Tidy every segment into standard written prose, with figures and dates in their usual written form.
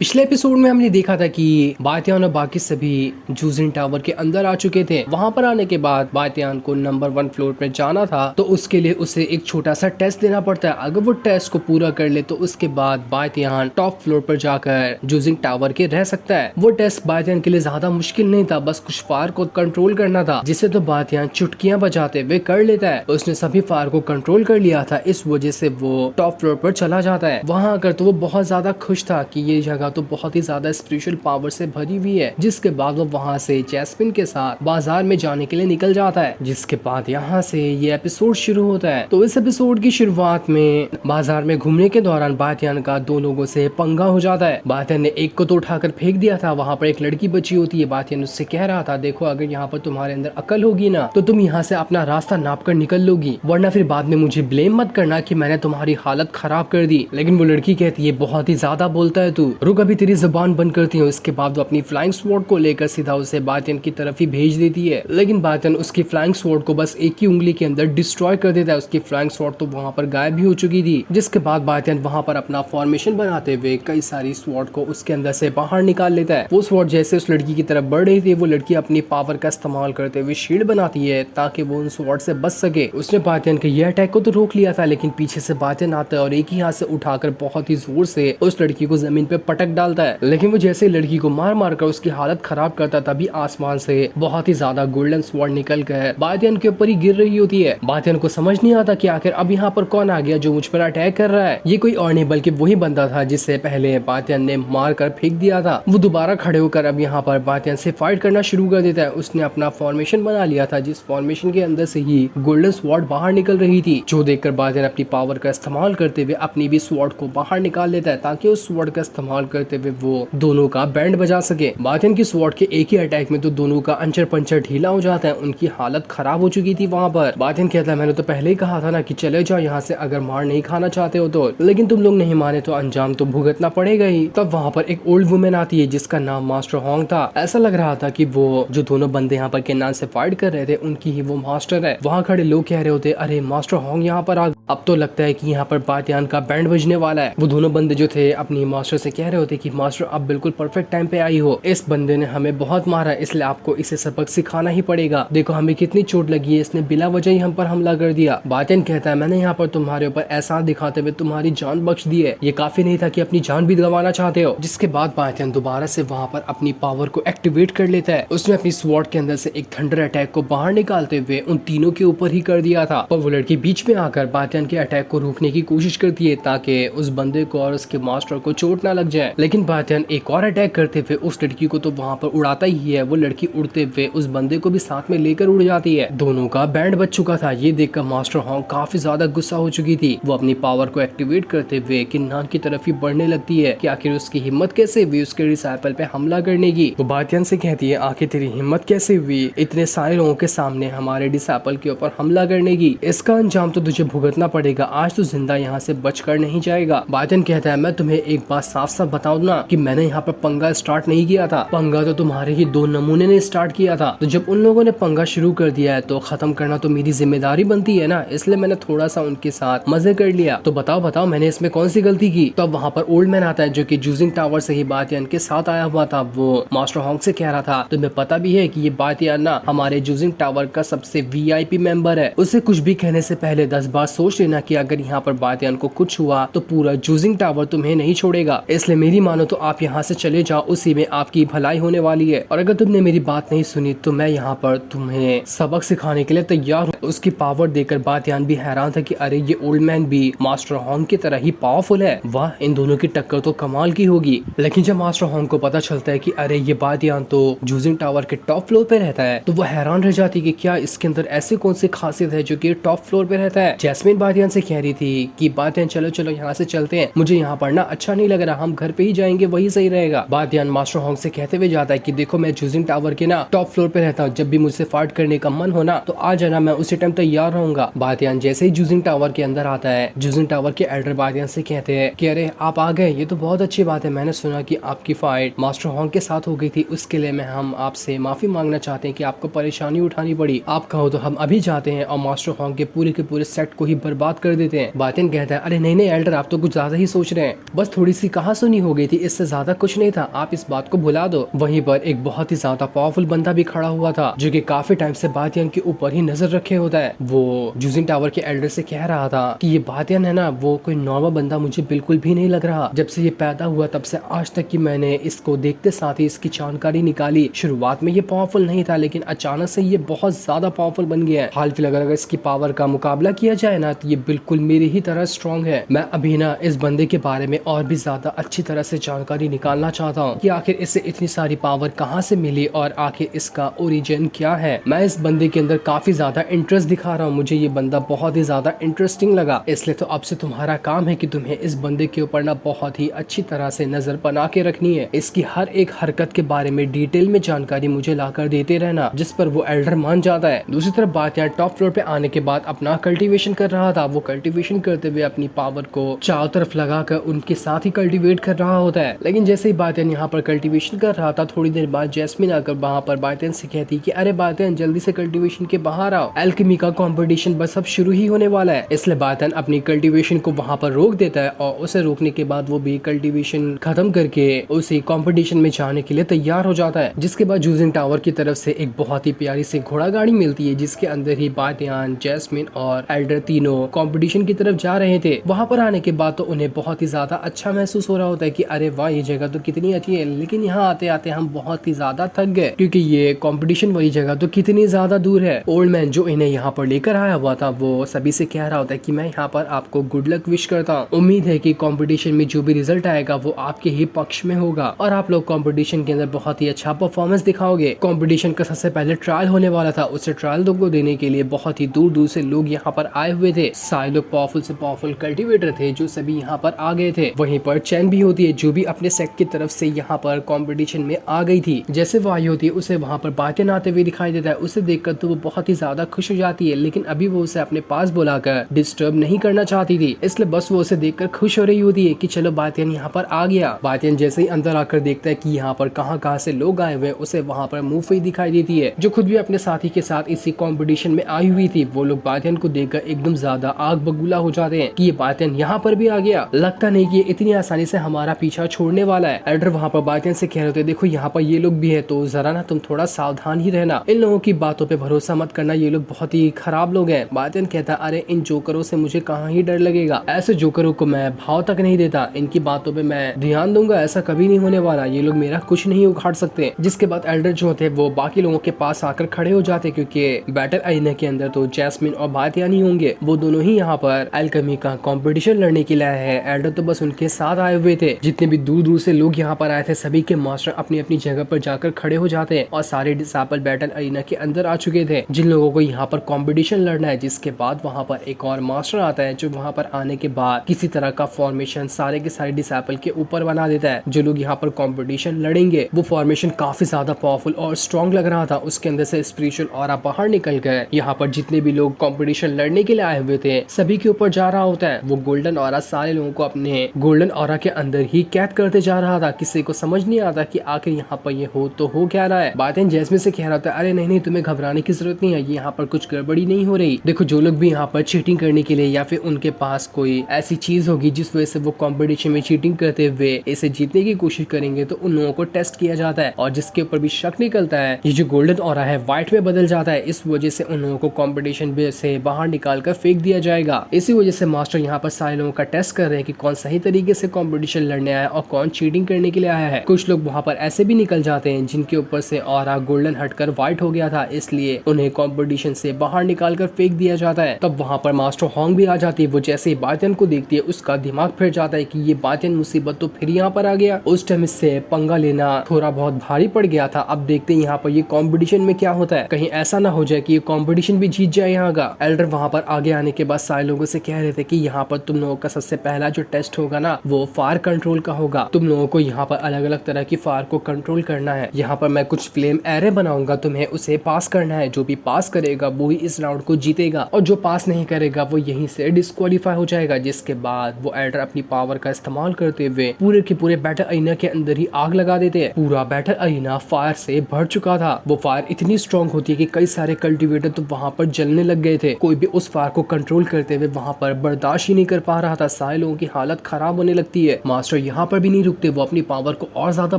पिछले एपिसोड में हमने देखा था कि बातियान और बाकी सभी जूजिन टावर के अंदर आ चुके थे। वहां पर आने के बाद बातियान को नंबर 1 फ्लोर पर जाना था, तो उसके लिए उसे एक छोटा सा टेस्ट देना पड़ता है। अगर वो टेस्ट को पूरा कर ले तो उसके बाद बातियान टॉप फ्लोर पर जाकर जूजिन टावर के रह सकता है। वो टेस्ट बातियान के लिए ज्यादा मुश्किल नहीं था, बस कुछ फायर को कंट्रोल करना था, जिसे तो बातियान चुटकियां बजाते हुए कर लेता है। उसने सभी फायर को कंट्रोल कर लिया था, इस वजह से वो टॉप फ्लोर पर चला जाता है। वहां आकर तो वो बहुत ज्यादा खुश था कि ये जगह तो बहुत ही ज्यादा स्पिरिचुअल पावर से भरी हुई है। जिसके बाद वो वहाँ से जैस्मिन के साथ बाजार में जाने के लिए निकल जाता है। जिसके बाद यहाँ से ये एपिसोड शुरू होता है। तो इस एपिसोड की शुरुआत में बाजार में घूमने के दौरान बातियान का दो लोगों से पंगा हो जाता है। बातियान ने एक को तो उठाकर फेंक दिया था। वहाँ पर एक लड़की बची होती है। बातियान उससे कह रहा था, देखो अगर यहाँ पर तुम्हारे अंदर अकल होगी ना तो तुम यहाँ से अपना रास्ता नाप कर निकल लोगी, वरना फिर बाद में मुझे ब्लेम मत करना कि मैंने तुम्हारी हालत खराब कर दी। लेकिन वो लड़की कहती है, बहुत ही ज्यादा बोलता है तू, रुक अभी तेरी जुबान बंद करती है। इसके बाद वो अपनी फ्लाइंग स्वॉर्ड को लेकर सीधा उसे बातियान की तरफ ही भेज देती है। लेकिन बातियान उसकी फ्लाइंग स्वॉर्ड को बस एक ही उंगली के अंदर डिस्ट्रॉय कर देता है। उसकी फ्लाइंग स्वॉर्ड तो वहाँ पर गायब भी हो चुकी थी। जिसके बाद बातियान वहाँ पर अपना फॉर्मेशन बनाते हुए कई सारी स्वॉर्ड को उसके अंदर से बाहर निकाल लेता है। वो स्वॉर्ड जैसे उस लड़की की तरफ बढ़ रही थी, वो लड़की अपनी पावर का इस्तेमाल करते हुए शील्ड बनाती है ताकि वो उन स्वॉर्ड से बच सके। उसने बातियान के ये अटैक को तो रोक लिया था, लेकिन पीछे से बातियान आता है और एक ही हाथ से उठाकर बहुत ही जोर से उस लड़की को जमीन पे पटक डालता है। लेकिन वो जैसे लड़की को मार मार कर उसकी हालत खराब करता, तभी आसमान से बहुत ही ज्यादा गोल्डन स्वॉर्ड निकल कर बातियान के ऊपर ही गिर रही होती है। बातियान को समझ नहीं आता कि आखिर अब यहाँ पर कौन आ गया जो मुझ पर अटैक कर रहा है। ये कोई और नहीं बल्कि वही बंदा था जिससे पहले बातियान ने मार कर फेंक दिया था। वो दोबारा खड़े होकर अब यहाँ पर बातियान से फाइट करना शुरू कर देता है। उसने अपना फॉर्मेशन बना लिया था, जिस फॉर्मेशन के अंदर से ही गोल्डन स्वॉर्ड बाहर निकल रही थी, जो देखकर बातियान अपनी पावर का इस्तेमाल करते हुए अपनी भी स्वॉर्ड को बाहर निकाल लेता है ताकि उस स्वॉर्ड का इस्तेमाल करते हुए वो दोनों का बैंड बजा सके। बातियान की स्वॉर्ड के एक ही अटैक में तो दोनों का अंचर पंचर ढीला हो जाता है। उनकी हालत खराब हो चुकी थी। वहाँ पर बातियान कहता है, मैंने तो पहले ही कहा था ना कि चले जाओ यहाँ से अगर मार नहीं खाना चाहते हो तो, लेकिन तुम लोग नहीं माने तो अंजाम तो भुगतना पड़ेगा ही। तब वहाँ पर एक ओल्ड वुमेन आती है जिसका नाम मास्टर होंग था। ऐसा लग रहा था कि वो जो दोनों बंदे यहाँ पर केनान से फाइट कर रहे थे उनकी ही वो मास्टर है। वहाँ खड़े लोग कह रहे होते, अरे मास्टर होंग यहाँ पर आ, अब तो लगता है कि यहाँ पर बातियान का बैंड बजने वाला है। वो दोनों बंदे जो थे अपनी मास्टर से कह रहे होते कि मास्टर अब बिल्कुल परफेक्ट टाइम पे आई हो, इस बंदे ने हमें बहुत मारा है इसलिए आपको इसे सबक सिखाना ही पड़ेगा। देखो हमें कितनी चोट लगी है, इसने बिला वजह ही हम पर हमला कर दिया। बातियान कहता है, मैंने यहाँ पर तुम्हारे ऊपर एहसान दिखाते हुए तुम्हारी जान बख्श दी है, ये काफी नहीं था कि अपनी जान भी गंवाना चाहते हो। जिसके बाद बातियान दोबारा से वहाँ पर अपनी पावर को एक्टिवेट कर लेता है। उसने अपनी स्वॉर्ड के अंदर से एक थंडर अटैक को बाहर निकालते हुए उन तीनों के ऊपर ही कर दिया था। और वो लड़की बीच में आकर बातियान के अटैक को रोकने की कोशिश करती है ताकि उस बंदे को और उसके मास्टर को चोट ना लग जाए। लेकिन बातियान एक और अटैक करते हुए उस लड़की को तो वहाँ पर उड़ाता ही है। वो लड़की उड़ते हुए उस बंदे को भी साथ में लेकर उड़ जाती है। दोनों का बैंड बच चुका था। ये देखकर मास्टर होंग काफी ज्यादा गुस्सा हो चुकी थी। वो अपनी पावर को एक्टिवेट करते हुए किन्नान की तरफ ही बढ़ने लगती है कि आखिर उसकी हिम्मत कैसे हुई उसके डिसाइपल पे हमला करने की। वो बातियान से कहती है, आखिर तेरी हिम्मत कैसे हुई इतने सारे लोगों के सामने हमारे डिसाइपल के ऊपर हमला करने की, इसका अंजाम तो तुझे भुगतना पड़ेगा, आज तो जिंदा यहाँ से बचकर नहीं जाएगा। बातियान कहता है, मैं तुम्हें एक बात साफ साफ बताऊं ना कि मैंने यहाँ पर पंगा स्टार्ट नहीं किया था, पंगा तो तुम्हारे ही दो नमूने ने स्टार्ट किया था। तो जब उन लोगों ने पंगा शुरू कर दिया है तो खत्म करना तो मेरी जिम्मेदारी बनती है ना, इसलिए मैंने थोड़ा सा उनके साथ मजे कर लिया। तो बताओ बताओ मैंने इसमें कौन सी गलती की। तो वहाँ पर ओल्ड मैन आता है जो कि जूजिंग टावर से ही बातियान के साथ आया हुआ था। वो मास्टर होंग से कह रहा था, तुम्हें पता भी है कि ये बातियान ना हमारे जूजिंग टावर का सबसे VIP मेंबर है, उसे कुछ भी कहने से पहले 10 बार सोच लेना कि अगर यहाँ पर बातियान को कुछ हुआ तो पूरा जूजिंग टावर तुम्हें नहीं छोड़ेगा, इसलिए मेरी मानो तो आप यहाँ से चले जाओ, उसी में आपकी भलाई होने वाली है। और अगर तुमने मेरी बात नहीं सुनी तो मैं यहाँ पर तुम्हें सबक सिखाने के लिए तैयार हूँ। उसकी पावर देखकर बातियान भी हैरान था कि अरे ये ओल्ड मैन भी मास्टर होंग की तरह ही पावरफुल है, वाह इन दोनों की टक्कर तो कमाल की होगी। लेकिन जब मास्टर होंग को पता चलता है कि अरे ये बातियान तो जूजिंग टावर के टॉप फ्लोर पे रहता है, तो वो हैरान रह जाती कि क्या इसके अंदर ऐसी कौन सी खासियत है जो कि टॉप फ्लोर पे रहता है। जैस्मिन बातियान से कह रही थी कि बातियान चलो चलो यहाँ से चलते हैं, मुझे यहाँ पर ना अच्छा नहीं लग रहा, हम घर पे ही जाएंगे वही सही रहेगा। बातियान मास्टर होंग से कहते हुए जाता है कि देखो मैं जूजिंग टावर के ना टॉप फ्लोर पे रहता हूँ, जब भी मुझसे फाइट करने का मन होना तो आ जाना, मैं उसी टाइम तैयार रहूंगा। बातियान जैसे ही जूजिंग टावर के अंदर आता है, जूजिंग टावर के एल्डर बातियान से कहते हैं कि अरे आप आ गए, ये तो बहुत अच्छी बात है, मैंने सुना कि आपकी फाइट मास्टर होंग के साथ हो गई थी, उसके लिए हम आपसे माफी मांगना चाहते हैं कि आपको परेशानी उठानी पड़ी, आप कहो तो हम अभी जाते हैं और मास्टर होंग के पूरे सेट को ही बर्बाद कर देते हैं। बातियान कहता है, अरे नहीं नहीं एल्डर आप तो कुछ ज्यादा ही सोच रहे हैं, बस थोड़ी सी कहासुनी हो गई थी, इससे ज्यादा कुछ नहीं था, आप इस बात को भुला दो। वहीं पर एक बहुत ही ज्यादा पावरफुल बंदा भी खड़ा हुआ था जो कि काफी टाइम से बातियान के ऊपर ही नजर रखे होता है। वो जूजिंग टावर के एल्डर से कह रहा था कि ये बातियान है ना, वो कोई नॉर्मल बंदा मुझे बिल्कुल भी नहीं लग रहा। जब से ये पैदा हुआ तब से आज तक कि मैंने इसको देखते साथ ही इसकी जानकारी निकाली। शुरुआत में ये पावरफुल नहीं था, लेकिन अचानक से ये बहुत ज्यादा पावरफुल बन गया है। हाल फिलहाल अगर इसकी पावर का मुकाबला किया जाए ना, तो ये बिल्कुल मेरी ही तरह स्ट्रॉन्ग है। मैं अभी ना इस बंदे के बारे में और भी ज्यादा अच्छी तरह से जानकारी निकालना चाहता हूँ कि आखिर इसे इतनी सारी पावर कहाँ से मिली और आखिर इसका ओरिजिन क्या है। मैं इस बंदे के अंदर काफी ज्यादा इंटरेस्ट दिखा रहा हूँ, मुझे ये बंदा बहुत ही ज्यादा इंटरेस्टिंग लगा। इसलिए तो अब से तुम्हारा काम है कि तुम्हें इस बंदे के ऊपर ना बहुत ही अच्छी तरह से नजर बना के रखनी है। इसकी हर एक हरकत के बारे में डिटेल में जानकारी मुझे लाकर देते रहना, जिस पर वो एल्डर मान जाता है। दूसरी तरफ बात यहाँ टॉप फ्लोर पे आने के बाद अपना कल्टीवेशन कर रहा था। वो कल्टीवेशन करते हुए अपनी पावर को चारों तरफ लगाकर उनके साथ ही कल्टीवेट कर रहा होता है। लेकिन जैसे ही बातियान यहाँ पर कल्टीवेशन कर रहा था, थोड़ी देर बाद जैस्मिन आकर वहाँ पर बातियान से कहती कि अरे बातियान जल्दी से कल्टीवेशन के बाहर आओ, एल्केमी का कंपटीशन बस अब शुरू ही होने वाला है। इसलिए बातियान अपनी कल्टीवेशन को वहाँ पर रोक देता है और उसे रोकने के बाद वो भी कल्टीवेशन खत्म करके उसी कंपटीशन में जाने के लिए तैयार हो जाता है। जिसके बाद जूजिंग टावर की तरफ से एक बहुत ही प्यारी सी घोड़ा गाड़ी मिलती है, जिसके अंदर ही बातियान, जैस्मिन और एल्डर तीनों कंपटीशन की तरफ जा रहे थे। वहाँ पर आने के बाद तो उन्हें बहुत ही ज्यादा अच्छा महसूस हो रहा होता है कि अरे वाह, ये जगह तो कितनी अच्छी है। लेकिन यहाँ आते आते हम बहुत ही ज्यादा थक गए, क्योंकि ये कंपटीशन वाली जगह तो कितनी ज्यादा दूर है। ओल्ड मैन जो इन्हें यहाँ पर लेकर आया हुआ था, वो सभी से कह रहा होता है कि मैं यहाँ पर आपको गुड लक विश करता हूँ। उम्मीद है कि कंपटीशन में जो भी रिजल्ट आएगा वो आपके ही पक्ष में होगा और आप लोग कंपटीशन के अंदर बहुत ही अच्छा परफॉर्मेंस दिखाओगे। कंपटीशन का सबसे पहले ट्रायल होने वाला था, उसे ट्रायल को देने के लिए बहुत ही दूर दूर से लोग यहाँ पर आए हुए थे। सारे लोग पावरफुल से पावरफुल कल्टीवेटर थे जो सभी यहाँ पर आ गए थे। वहीं पर चैन भी होती है जो भी अपने सेक्ट की तरफ से यहाँ पर कंपटीशन में आ गई थी। जैसे वो आई होती है उसे वहाँ पर बातियान आते हुए दिखाई देता है। उसे देखकर तो वो बहुत ही ज्यादा खुश हो जाती है, लेकिन अभी वो उसे अपने पास बुलाकर डिस्टर्ब नहीं करना चाहती थी, इसलिए बस वो उसे देखकर खुश हो रही होती है कि चलो बातियान यहाँ पर आ गया। बातियान जैसे ही अंदर आकर देखता है कि यहाँ पर कहाँ से लोग आए हुए, उसे वहाँ पर मूफी दिखाई देती है जो खुद भी अपने साथी के साथ इसी कंपटीशन में आई हुई थी। वो लोग बातियान को देखकर एकदम ज्यादा आग बबूला हो जाते हैं कि ये बातियान यहाँ पर भी आ गया, लगता नहीं कि ये इतनी आसानी से हमारा पीछा छोड़ने वाला है। एल्डर वहाँ पर बातियान से कह रहे थे देखो यहाँ पर ये लोग भी है, तो जरा ना तुम थोड़ा सावधान ही रहना, इन लोगों की बातों पे भरोसा मत करना, ये लोग बहुत ही खराब लोग हैं। बातियान कहता अरे इन जोकरों से मुझे कहाँ ही डर लगेगा, ऐसे जोकरों को मैं भाव तक नहीं देता, इनकी बातों पे मैं ध्यान दूंगा, ऐसा कभी नहीं होने वाला, ये लोग मेरा कुछ नहीं उखाड़ सकते। जिसके बाद एल्डर जो थे वो बाकी लोगों के पास आकर खड़े हो जाते, क्योंकि बैटल अरीना के अंदर तो जैस्मिन और बातियान ही होंगे, वो दोनों ही यहाँ पर एल्केमी का कंपटीशन लड़ने के लिए आए हैं। एल्डर तो बस उनके साथ आए हुए थे। जितने भी दूर दूर से लोग यहाँ पर आए थे, सभी के मास्टर अपनी अपनी जगह पर जाकर खड़े हो जाते हैं और सारे डिसाइपल बैटल अरीना के अंदर आ चुके थे जिन लोगों को यहाँ पर कंपटीशन लड़ना है। जिसके बाद वहाँ पर एक और मास्टर आता है जो वहाँ पर आने के बाद किसी तरह का फॉर्मेशन सारे के सारे डिसाइपल के ऊपर बना देता है। जो लोग यहाँ पर कंपटीशन लड़ेंगे वो फॉर्मेशन काफी ज्यादा पावरफुल और स्ट्रॉन्ग लग रहा था। उसके अंदर से स्पिरिचुअल ऑरा बाहर निकल गए। यहाँ पर जितने भी लोग कंपटीशन लड़ने के लिए आए हुए थे सभी के ऊपर जा रहा होता है। वो गोल्डन ऑरा सारे लोगों को अपने गोल्डन ऑरा के अंदर ही कैद करते जा रहा था। किसी को समझ नहीं आता कि आखिर यहाँ पर ये हो तो हो क्या रहा है। बातें जैस्मिन से कह रहा था अरे नहीं तुम्हें घबराने की जरूरत नहीं है, ये यहाँ पर कुछ गड़बड़ी नहीं हो रही। देखो जो लोग भी यहाँ पर चीटिंग करने के लिए या फिर उनके पास कोई ऐसी चीज होगी जिस वजह से वो कंपटीशन में चीटिंग करते हुए इसे जीतने की कोशिश करेंगे तो उन लोगों को टेस्ट किया जाता है और जिसके ऊपर भी शक निकलता है ये जो गोल्डन ऑरा है व्हाइट में बदल जाता है। इस वजह से उन लोगों को कंपटीशन से बाहर निकाल कर फेंक दिया जाएगा। इसी वजह से मास्टर यहाँ पर सारे लोगों का टेस्ट कर रहे हैं कि कौन सही तरीके से कंपटीशन लड़ने आया और कौन चीटिंग करने के लिए आया है। कुछ लोग वहाँ पर ऐसे भी निकल जाते हैं जिनके ऊपर से ऑरा गोल्डन हटकर व्हाइट हो गया था, इसलिए उन्हें कंपटीशन से बाहर निकाल कर फेंक दिया जाता है। तब वहाँ पर मास्टर होंग भी आ जाती है। वो जैसे ही बातियान को देखती है उसका दिमाग फिर जाता है कि ये बातियान मुसीबत तो फिर यहाँ पर आ गया। उस टाइम इससे पंगा लेना थोड़ा बहुत भारी पड़ गया था। अब देखते हैं यहाँ पर ये कंपटीशन में क्या होता है, कहीं ऐसा ना हो जाए कि ये कंपटीशन भी जीत जाए यहाँ का। एल्डर वहाँ पर आगे आने के बाद सारे लोगों से कह रहे थे कि यहाँ पर तुम लोगों का सबसे पहला जो टेस्ट होगा ना वो फायर कंट्रोल का होगा। तुम लोगों को यहाँ पर अलग अलग तरह की फायर को कंट्रोल करना है। यहाँ पर मैं कुछ फ्लेम एरे बनाऊंगा, तुम्हें उसे पास करना है। जो भी पास करेगा वो ही इस राउंड को जीतेगा और जो पास नहीं करेगा वो यहीं से डिस्क्वालीफाई हो जाएगा। जिसके बाद वो एल्डर अपनी पावर का इस्तेमाल करते हुए पूरे के पूरे बैटल अरीना के अंदर ही आग लगा देते हैं। पूरा बैटल अरीना फायर से भर चुका था। वो फायर इतनी स्ट्रॉन्ग होती है कि कई सारे कल्टीवेटर तो वहाँ पर जलने लग गए थे। कोई भी उस फायर को कंट्रोल करते हुए वहाँ पर बर्दाश्त ही नहीं कर पा रहा था। सारे लोगों की हालत खराब होने लगती है। मास्टर मास्टर यहाँ पर भी नहीं रुकते, वो अपनी पावर को और ज्यादा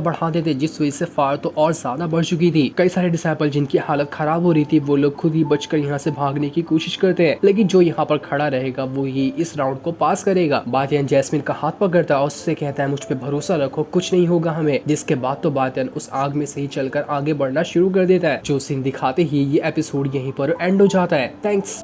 बढ़ा देते, जिस वजह से फायर तो और ज्यादा बढ़ चुकी थी। कई सारे डिसाइपल जिनकी हालत खराब हो रही थी वो लोग खुद ही बचकर यहाँ से भागने की कोशिश करते हैं, लेकिन जो यहाँ पर खड़ा रहेगा वो ही इस राउंड को पास करेगा। बातियान जैस्मिन का हाथ पकड़ता है और उससे कहता है मुझ पे भरोसा रखो, कुछ नहीं होगा हमें। जिसके बाद तो बातियान उस आग में से ही चलकर आगे बढ़ना शुरू कर देता है। जो सीन दिखाते ही ये एपिसोड यहीं पर एंड हो जाता है। थैंक्स।